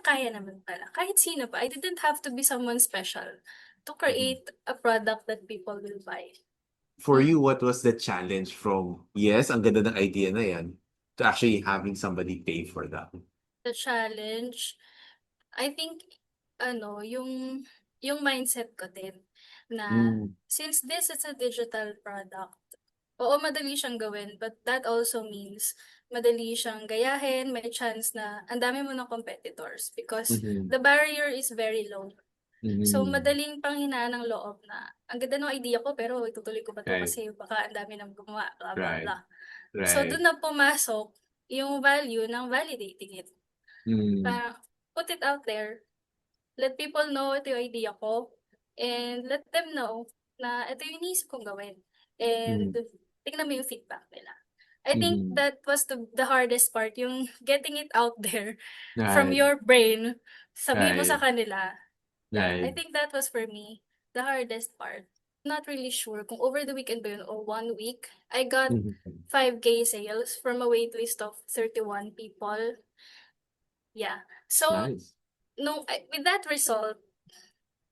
kayang-kaya naman pala. Kahit sino pa. I didn't have to be someone special to create a product that people will buy. For you, what was the challenge from, yes, ang ganda ng idea na yan, to actually having somebody pay for that? The challenge, I think, yung mindset ko din na Mm. since this is a digital product, oo, madali siyang gawin, but that also means madali siyang gayahin, may chance na ang dami mo ng competitors because Mhm. the barrier is very low. So, Mhm. madaling panghinaan ng loob na, ang ganda ng idea ko, pero itutuloy ko ba to Right. kasi baka ang dami nang gumawa, blah, blah, Right. blah. So, Right. doon na pumasok yung value ng validating it. Mm. Parang, put it out there, let people know ito yung idea ko, and let them know na ito yung inisip kong gawin. And tingnan mo yung feedback nila. I think Mhm. that was the hardest part, yung getting it out there from Right. your brain, sabihin mo sa Right. kanila. Yeah, I Right. think that was for me the hardest part. Not really sure kung over the weekend ba yun or 1 week. I got Mhm. 5K sales from a waitlist of 31 people. Yeah. So, Nice. with that result,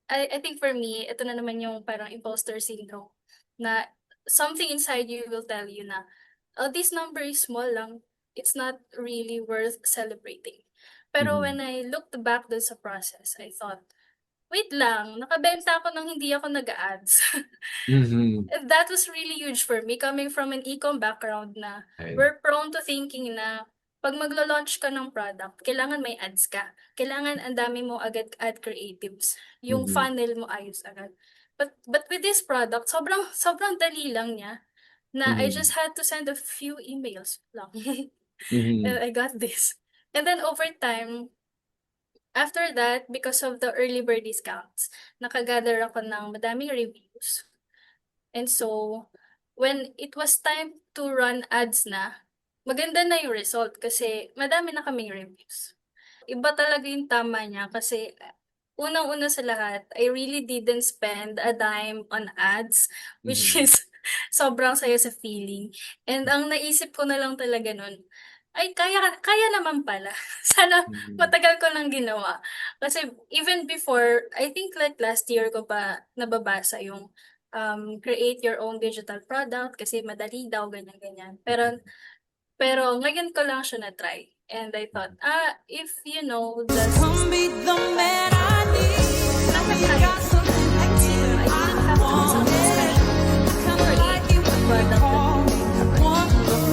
I think for me, ito na naman yung parang imposter syndrome na something inside you will tell you na, oh, this number is small lang. It's not really worth celebrating. Pero when I looked back dun sa process, I thought, wait lang, nakabenta ako nang hindi ako nag-a-ads. Mhm. That was really huge for me coming from an e-com background na Right. we're prone to thinking na pag maglo-launch ka ng product, kailangan may ads ka. Kailangan ang dami mo agad ad creatives. Yung funnel mo ayos agad. But with this product, sobrang dali lang niya na I just had to send a few emails lang. And Mhm. I got this. And then over time, after that, because of the early bird discounts, nakagather ako ng madaming reviews. And so, when it was time to run ads na, maganda na yung result kasi madami na kaming reviews. Iba talaga yung tama niya kasi unang-una sa lahat, I really didn't spend a dime on ads, which Mhm. is sobrang saya sa feeling. And ang naisip ko na lang talaga nun, ay kaya naman pala. Sana Mhm. matagal ko lang ginawa. Kasi even before, I think like last year ko pa nababasa yung create your own digital product kasi madali daw, ganyan-ganyan. Pero ngayon ko lang siya na-try. And I thought, if you know the system, Be the man I need. kaya I didn't have to do something special to create a product